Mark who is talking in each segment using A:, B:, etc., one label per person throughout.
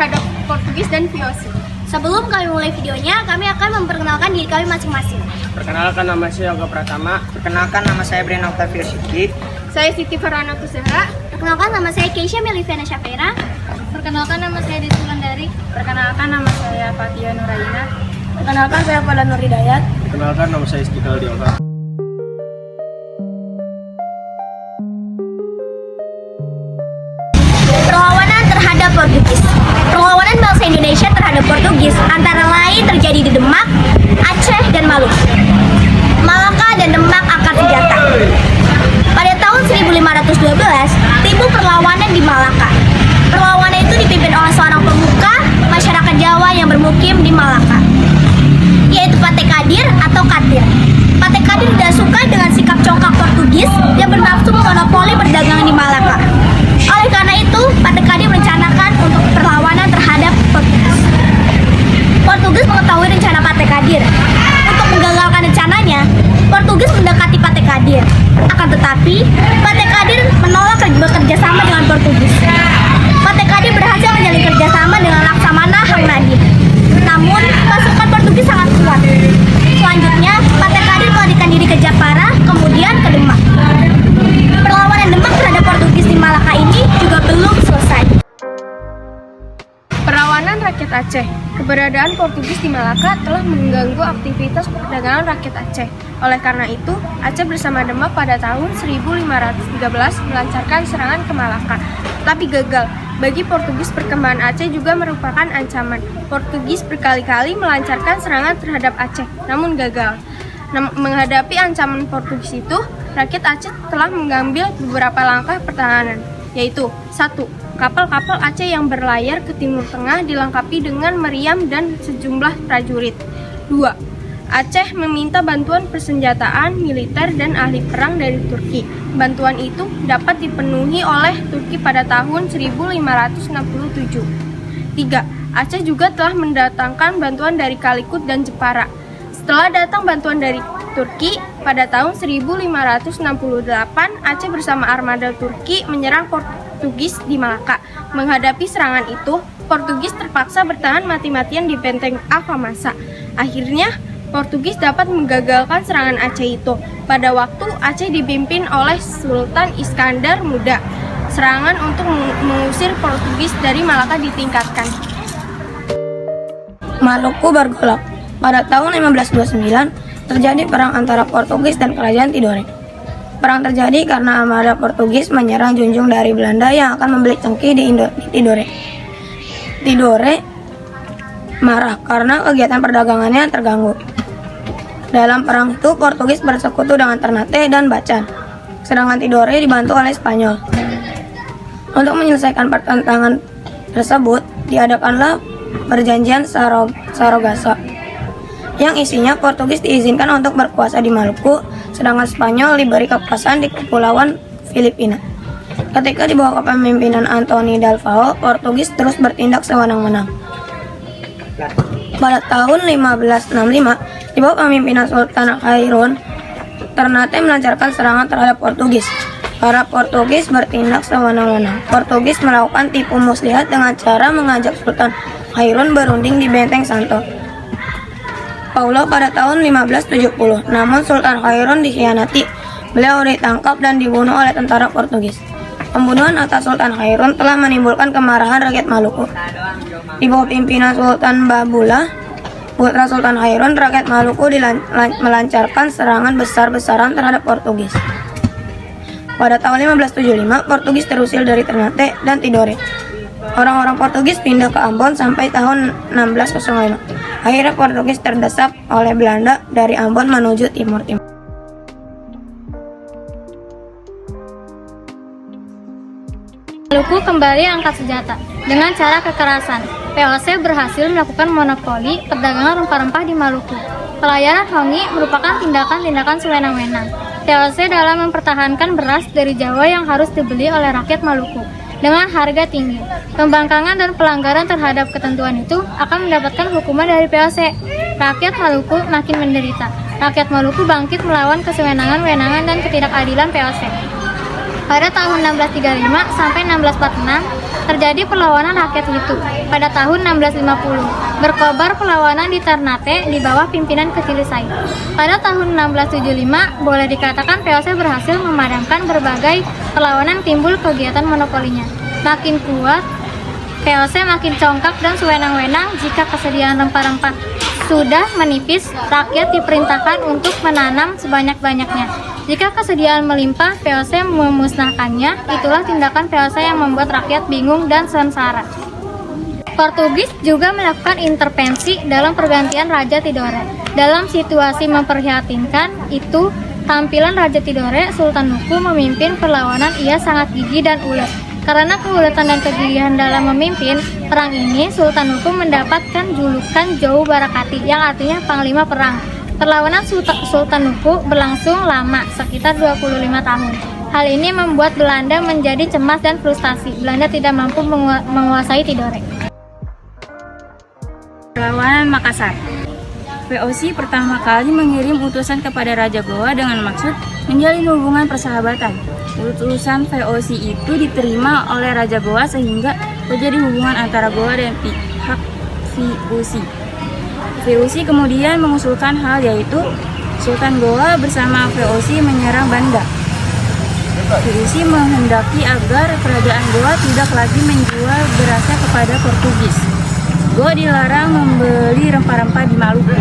A: terhadap Portugis dan VOC.
B: Sebelum kami mulai videonya, kami akan memperkenalkan diri kami masing-masing.
C: Perkenalkan, nama saya Yoga Pratama.
D: Perkenalkan, nama saya Breno Octavio Sidki.
A: Saya Siti Farhana Tusera.
B: Perkenalkan, nama saya Keisha Meliviana Syafera.
A: Perkenalkan, nama saya Desi Wulandari.
E: Perkenalkan, nama saya Fatia Nuraina.
A: Perkenalkan, saya Fadlan Nur Hidayat.
C: Perkenalkan, nama saya Istiqlal Dioga.
B: Perlawanan terhadap Portugis. Perlawanan bangsa Indonesia terhadap Portugis antara lain terjadi di Demak, Aceh, dan Maluku. Malaka dan Demak angkat senjata. Pada tahun 1512, timbul perlawanan di Malaka. Perlawanan itu dipimpin oleh seorang pemuka masyarakat Jawa yang bermukim di Malaka, yaitu Pate Kadir atau Katir. Pate Kadir tidak suka dengan sikap congkak Portugis yang bernafsu memonopoli perdagangan di Malaka. Oleh karena itu, Pate Kadir merencanakan untuk perlawanan terhadap Portugis. Portugis mengetahui rencana Pate Kadir. Untuk menggagalkan rencananya, Portugis mendekati Pate Kadir. Akan tetapi, Pate Kadir menolak bekerja sama dengan Portugis. Pate Kadir berhasil menjalin kerjasama dengan Laksamana Hang Nadim. Namun, pasukan Portugis sangat kuat. Selanjutnya, Pate Kadir melarikan diri ke Japara, kemudian ke Demak. Perlawanan Demak terhadap Portugis di Malaka ini juga belum selesai.
A: Perlawanan rakyat Aceh. Keberadaan Portugis di Malaka telah mengganggu aktivitas perdagangan rakyat Aceh. Oleh karena itu, Aceh bersama Demak pada tahun 1513 melancarkan serangan ke Malaka, tapi gagal. Bagi Portugis, perkembangan Aceh juga merupakan ancaman. Portugis berkali-kali melancarkan serangan terhadap Aceh, namun gagal. Menghadapi ancaman Portugis itu, rakyat Aceh telah mengambil beberapa langkah pertahanan, yaitu 1. Kapal-kapal Aceh yang berlayar ke Timur Tengah dilengkapi dengan meriam dan sejumlah prajurit. 2. Aceh meminta bantuan persenjataan, militer, dan ahli perang dari Turki. Bantuan itu dapat dipenuhi oleh Turki pada tahun 1567. 3. Aceh juga telah mendatangkan bantuan dari Kalikut dan Jepara. Setelah datang bantuan dari Turki, pada tahun 1568, Aceh bersama armada Turki menyerang Portugis di Malaka. Menghadapi serangan itu, Portugis terpaksa bertahan mati-matian di benteng Alfamasa. Akhirnya, Portugis dapat menggagalkan serangan Aceh itu. Pada waktu Aceh dipimpin oleh Sultan Iskandar Muda, serangan untuk mengusir Portugis dari Malaka ditingkatkan.
E: Maluku bergolak. Pada tahun 1529, terjadi perang antara Portugis dan Kerajaan Tidore. Perang terjadi karena armada Portugis menyerang junjung dari Belanda yang akan membeli cengkih di Tidore. Tidore marah karena kegiatan perdagangannya terganggu. Dalam perang itu, Portugis bersekutu dengan Ternate dan Bacan, sedangkan Tidore dibantu oleh Spanyol. Untuk menyelesaikan pertentangan tersebut, diadakanlah perjanjian Saragossa, yang isinya Portugis diizinkan untuk berkuasa di Maluku, sedangkan Spanyol diberi kekuasaan di Kepulauan Filipina. Ketika di bawah kepemimpinan Antoni Dalvao, Portugis terus bertindak sewenang-wenang. Pada tahun 1565, di bawah kepemimpinan Sultan Khairun, Ternate melancarkan serangan terhadap Portugis. Para Portugis bertindak sewenang-wenang. Portugis melakukan tipu muslihat dengan cara mengajak Sultan Khairun berunding di Benteng Santo Paulo pada tahun 1570. Namun Sultan Khairun dikhianati. Beliau ditangkap dan dibunuh oleh tentara Portugis. Pembunuhan atas Sultan Khairun telah menimbulkan kemarahan rakyat Maluku. Di bawah pimpinan Sultan Babula, putra Sultan Khairun, rakyat Maluku melancarkan serangan besar-besaran terhadap Portugis. Pada tahun 1575, Portugis terusir dari Ternate dan Tidore. Orang-orang Portugis pindah ke Ambon sampai tahun 1605. Akhirnya Portugis terdesak oleh Belanda dari Ambon menuju Timur.
F: Maluku kembali angkat senjata dengan cara kekerasan. VOC berhasil melakukan monopoli perdagangan rempah-rempah di Maluku. Pelayaran hongi merupakan tindakan-tindakan sewenang-wenang. VOC dalam mempertahankan beras dari Jawa yang harus dibeli oleh rakyat Maluku dengan harga tinggi. Pembangkangan dan pelanggaran terhadap ketentuan itu akan mendapatkan hukuman dari VOC. Rakyat Maluku makin menderita. Rakyat Maluku bangkit melawan kesewenangan-wenangan dan ketidakadilan VOC. Pada tahun 1635 sampai 1646, terjadi perlawanan rakyat Hutu pada tahun 1650. Berkobar perlawanan di Ternate di bawah pimpinan Kecili Said. Pada tahun 1675, boleh dikatakan VOC berhasil memadamkan berbagai perlawanan timbul kegiatan monopolinya. Makin kuat, VOC makin congkak dan sewenang-wenang jika kesediaan rempah-rempah sudah menipis, rakyat diperintahkan untuk menanam sebanyak-banyaknya. Jika kesediaan melimpah, VOC memusnahkannya. Itulah tindakan VOC yang membuat rakyat bingung dan sengsara. Portugis juga melakukan intervensi dalam pergantian Raja Tidore. Dalam situasi memprihatinkan itu, tampilan Raja Tidore, Sultan Nuku, memimpin perlawanan. Ia sangat gigih dan ulet. Karena keuletan dan kegigihan dalam memimpin perang ini, Sultan Nuku mendapatkan julukan Jou Barakati yang artinya Panglima Perang. Perlawanan Sultan Nuku berlangsung lama, sekitar 25 tahun. Hal ini membuat Belanda menjadi cemas dan frustasi. Belanda tidak mampu menguasai Tidore.
E: Perlawanan Makassar. VOC pertama kali mengirim utusan kepada Raja Goa dengan maksud menjalin hubungan persahabatan. Utusan VOC itu diterima oleh Raja Goa sehingga terjadi hubungan antara Goa dan pihak VOC. VOC kemudian mengusulkan hal yaitu Sultan Goa bersama VOC menyerang Banda. VOC menghendaki agar kerajaan Goa tidak lagi menjual berasnya kepada Portugis. Goa dilarang membeli rempah-rempah di Maluku.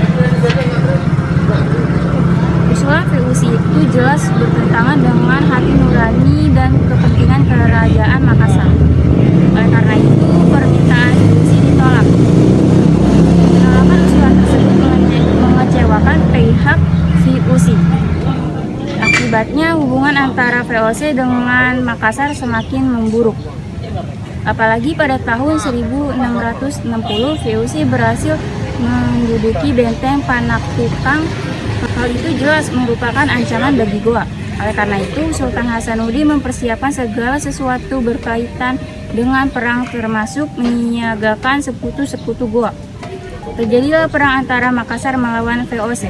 E: Usulan VOC itu jelas bertentangan dengan hati nurani dan kepentingan kerajaan Makassar. Oleh karena itu, permintaan VOC ditolak. Penolakan usulan tersebut mengecewakan pihak VOC. Akibatnya, hubungan antara VOC dengan Makassar semakin memburuk. Apalagi pada tahun 1660, VOC berhasil menduduki benteng Panakukang. Hal itu jelas merupakan ancaman bagi Goa. Oleh karena itu, Sultan Hasanuddin mempersiapkan segala sesuatu berkaitan dengan perang, termasuk menyiagakan sekutu-sekutu Goa. Terjadilah perang antara Makassar melawan VOC.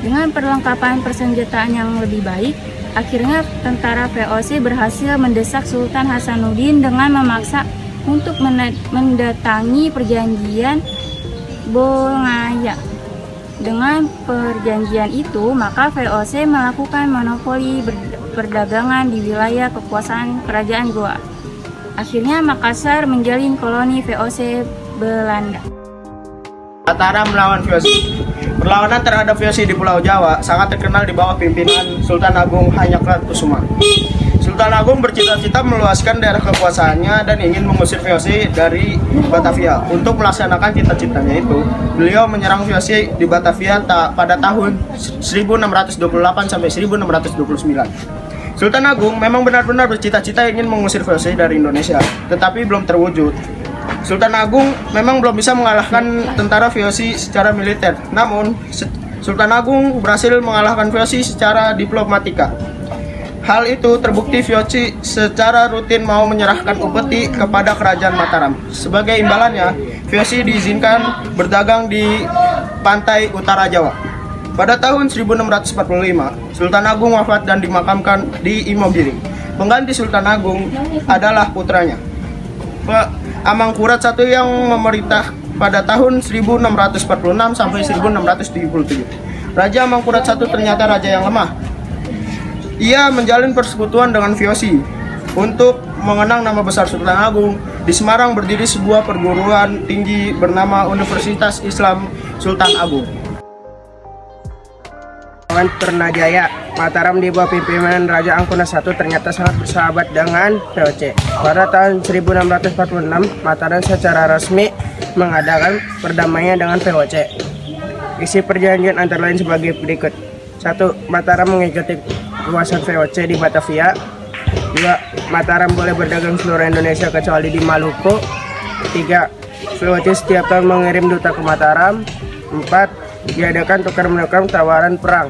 E: Dengan perlengkapan persenjataan yang lebih baik, akhirnya tentara VOC berhasil mendesak Sultan Hasanuddin dengan memaksa untuk mendatangi perjanjian Bolngaya. Dengan perjanjian itu, maka VOC melakukan monopoli perdagangan di wilayah kekuasaan kerajaan Goa. Akhirnya Makassar menjalin koloni VOC Belanda.
C: Mataram melawan VOC. Perlawanan terhadap VOC di Pulau Jawa sangat terkenal di bawah pimpinan Sultan Agung Hanyakratkusuma. Sultan Agung bercita-cita meluaskan daerah kekuasaannya dan ingin mengusir VOC dari Batavia. Untuk melaksanakan cita-citanya itu, beliau menyerang VOC di Batavia pada tahun 1628 sampai 1629. Sultan Agung memang benar-benar bercita-cita ingin mengusir VOC dari Indonesia, tetapi belum terwujud. Sultan Agung memang belum bisa mengalahkan tentara VOC secara militer. Namun, Sultan Agung berhasil mengalahkan VOC secara diplomatika. Hal itu terbukti VOC secara rutin mau menyerahkan upeti kepada kerajaan Mataram. Sebagai imbalannya, VOC diizinkan berdagang di pantai utara Jawa. Pada tahun 1645, Sultan Agung wafat dan dimakamkan di Imogiri. Pengganti Sultan Agung adalah putranya, Amangkurat I yang memerintah pada tahun 1646 sampai 1677. Raja Amangkurat I ternyata raja yang lemah. Ia menjalin persekutuan dengan VOC. Untuk mengenang nama besar Sultan Agung, di Semarang berdiri sebuah perguruan tinggi bernama Universitas Islam Sultan Agung.
D: Ternajaya, Mataram di bawah pimpinan Raja Angkuna I ternyata sangat bersahabat dengan VOC. Pada tahun 1646, Mataram secara resmi mengadakan perdamaian dengan VOC. Isi perjanjian antara lain sebagai berikut. 1. Mataram mengikuti kekuasaan VOC di Batavia. 2. Mataram boleh berdagang seluruh Indonesia kecuali di Maluku. 3. VOC setiap tahun mengirim duta ke Mataram. 4. Diadakan tukar-menukar tawaran perang.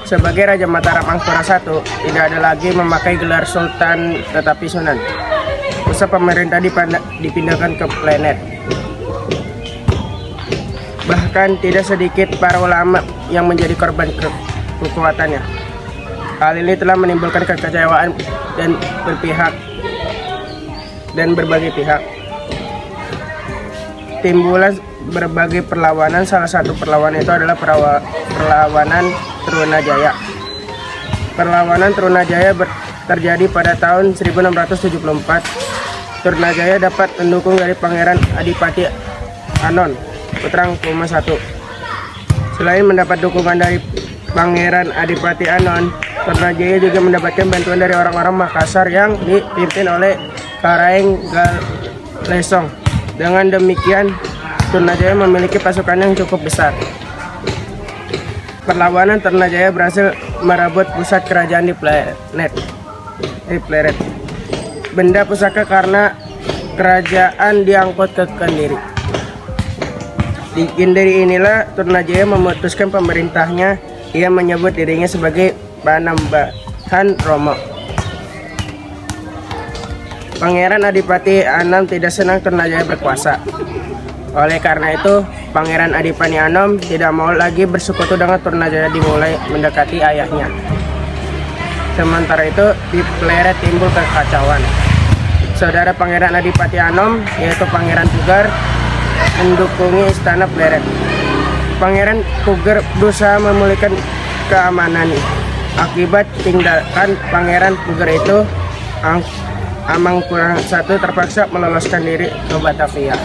D: Sebagai Raja Mataram Angkura I, tidak ada lagi memakai gelar Sultan tetapi Sunan. Pusat pemerintah dipindahkan ke Planet. Bahkan tidak sedikit para ulama yang menjadi korban kekuatannya. Hal ini telah menimbulkan kekecewaan dan berpihak dan berbagai pihak. Timbullah berbagai perlawanan, salah satu perlawanan itu adalah perlawanan Trunajaya. Perlawanan Trunajaya terjadi pada tahun 1674. Trunajaya dapat mendukung dari Pangeran Adipati Anon, putra Angkuma I. Selain mendapat dukungan dari Pangeran Adipati Anon, Trunajaya juga mendapatkan bantuan dari orang-orang Makassar yang dipimpin oleh Karaeng Galesong. Dengan demikian, Trunajaya memiliki pasukan yang cukup besar. Perlawanan Trunajaya berhasil merebut pusat kerajaan di Pleret. Benda pusaka karena kerajaan diangkut ke Kendiri. Di Kendiri inilah Trunajaya memutuskan pemerintahnya. Ia menyebut dirinya sebagai Panembahan Romo. Pangeran Adipati Anom tidak senang Trunajaya berkuasa. Oleh karena itu, Pangeran Adipati Anom tidak mau lagi bersekutu dengan Trunajaya, dimulai mendekati ayahnya. Sementara itu, di Pleret timbul kekacauan. Saudara Pangeran Adipati Anom, yaitu Pangeran Pugar, mendukungi istana Pleret. Pangeran Pugar berusaha memulihkan keamanan. Akibat tindakan Pangeran Pugar itu, Amangkurat I terpaksa meloloskan diri ke Batavia.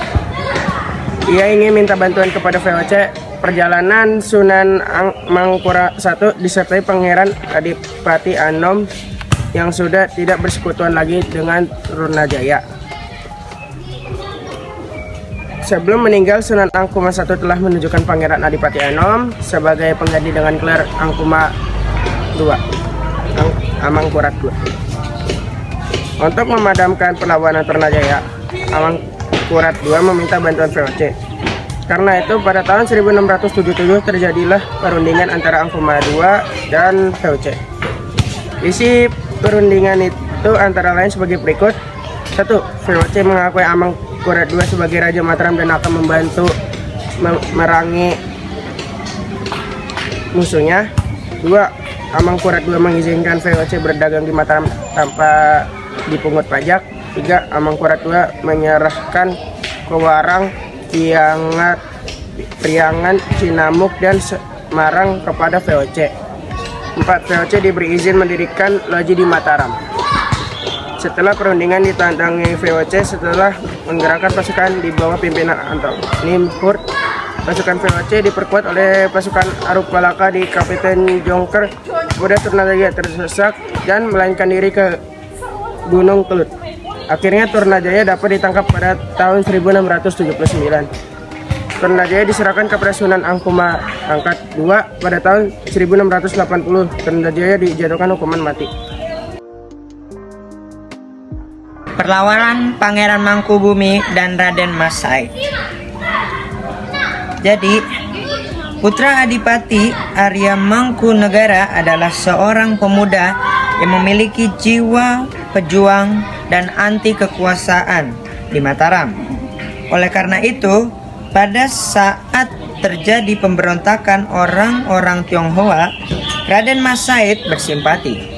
D: Ia ingin minta bantuan kepada VOC. Perjalanan Sunan Amangkurat I disertai Pangeran Adipati Anom yang sudah tidak bersekutuan lagi dengan Trunajaya. Sebelum meninggal, Sunan Angkuma I telah menunjukkan Pangeran Adipati Anom sebagai pengganti dengan gelar Amangkurat II. Untuk memadamkan perlawanan Trunajaya, Amangkurat II meminta bantuan VOC. Karena itu, pada tahun 1677 terjadilah perundingan antara Angkuma II dan VOC. Isi perundingan itu antara lain sebagai berikut. 1. VOC mengakui Amangkurat II sebagai Raja Mataram dan akan membantu merangi musuhnya. 2. Amangkurat II mengizinkan VOC berdagang di Mataram tanpa dipungut pajak. 3. Amangkurat II menyerahkan Kewarang, Priangan, Cinamuk, dan Semarang kepada VOC. 4. VOC diberi izin mendirikan loji di Mataram. Setelah perundingan ditandangi VOC, setelah menggerakkan pasukan di bawah pimpinan Antoni Hurt, pasukan VOC diperkuat oleh pasukan Arupalaka di Kapiten Jongker. Kemudian Trunajaya tersesak dan melarikan diri ke Gunung Kelut. Akhirnya Trunajaya dapat ditangkap pada tahun 1679. Trunajaya diserahkan kepada Sunan Angkuma Angkat II pada tahun 1680. Trunajaya dijatuhkan hukuman mati.
G: Perlawanan Pangeran Mangkubumi dan Raden Mas Said. Jadi, putra Adipati Arya Mangkunegara adalah seorang pemuda yang memiliki jiwa pejuang dan anti kekuasaan di Mataram. Oleh karena itu, pada saat terjadi pemberontakan orang-orang Tionghoa, Raden Mas Said bersimpati.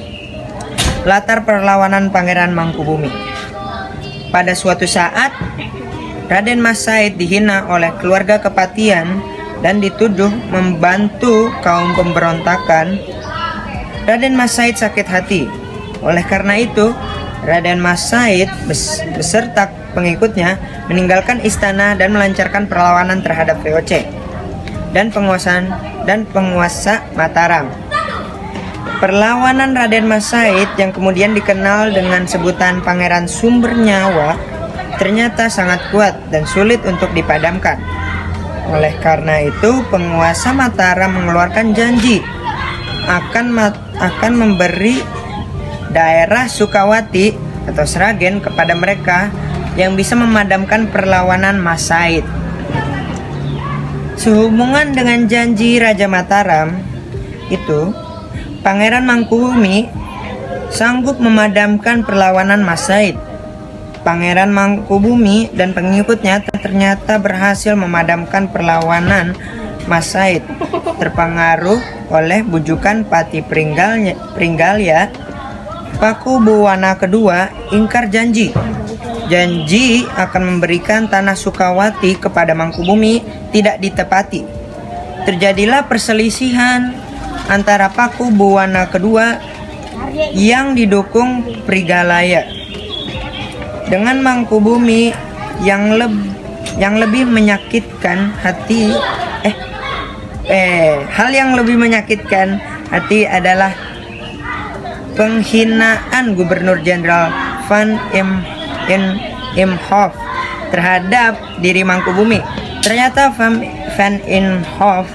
G: Latar perlawanan Pangeran Mangkubumi. Pada suatu saat, Raden Mas Said dihina oleh keluarga Kepatian dan dituduh membantu kaum pemberontakan. Raden Mas Said sakit hati. Oleh karena itu, Raden Mas Said beserta pengikutnya meninggalkan istana dan melancarkan perlawanan terhadap VOC dan penguasa Mataram. Perlawanan Raden Mas Said yang kemudian dikenal dengan sebutan Pangeran Sumber Nyawa ternyata sangat kuat dan sulit untuk dipadamkan. Oleh karena itu, penguasa Mataram mengeluarkan janji akan memberi daerah Sukawati atau Sragen kepada mereka yang bisa memadamkan perlawanan Mas Said. Sehubungan dengan janji Raja Mataram itu, Pangeran Mangkubumi sanggup memadamkan perlawanan Mas Said. Pangeran Mangkubumi dan pengikutnya ternyata berhasil memadamkan perlawanan Mas Said, terpengaruh oleh bujukan Pati Pringgalya. Pakubuwana II ingkar janji. janji akan memberikan tanah Sukawati kepada Mangkubumi tidak ditepati. Terjadilah perselisihan antara Paku Buwana kedua yang didukung Prigalaya dengan Mangkubumi yang lebih menyakitkan hati. Hal yang lebih menyakitkan hati adalah penghinaan Gubernur Jenderal Van Imhoff terhadap diri Mangkubumi. Ternyata Van Imhoff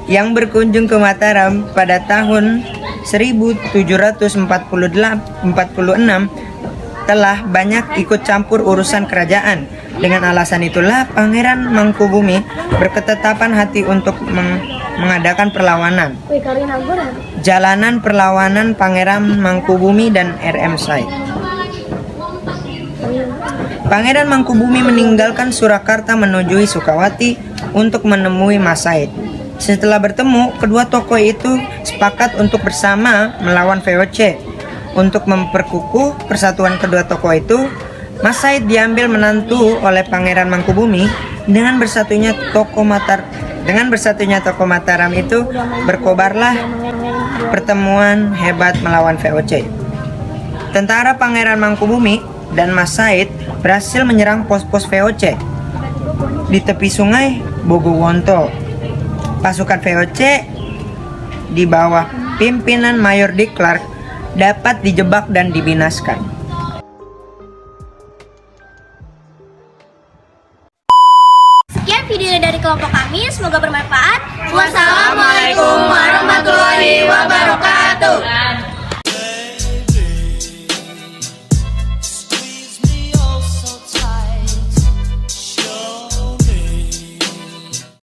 G: yang berkunjung ke Mataram pada tahun 1746 telah banyak ikut campur urusan kerajaan. Dengan alasan itulah Pangeran Mangkubumi berketetapan hati untuk mengadakan perlawanan. Jalanan perlawanan Pangeran Mangkubumi dan RM Said. Pangeran Mangkubumi meninggalkan Surakarta menuju Sukawati untuk menemui Mas Said. Setelah bertemu, kedua tokoh itu sepakat untuk bersama melawan VOC. Untuk memperkukuh persatuan kedua tokoh itu, Mas Said diambil menantu oleh Pangeran Mangkubumi. Dengan bersatunya tokoh Mataram itu berkobarlah pertemuan hebat melawan VOC. Tentara Pangeran Mangkubumi dan Mas Said berhasil menyerang pos-pos VOC di tepi sungai Bogowonto. Pasukan VOC di bawah pimpinan Mayor de Klerk dapat dijebak dan dibinaskan.
B: Sekian video dari kelompok kami, semoga bermanfaat. Wassalamualaikum warahmatullahi wabarakatuh.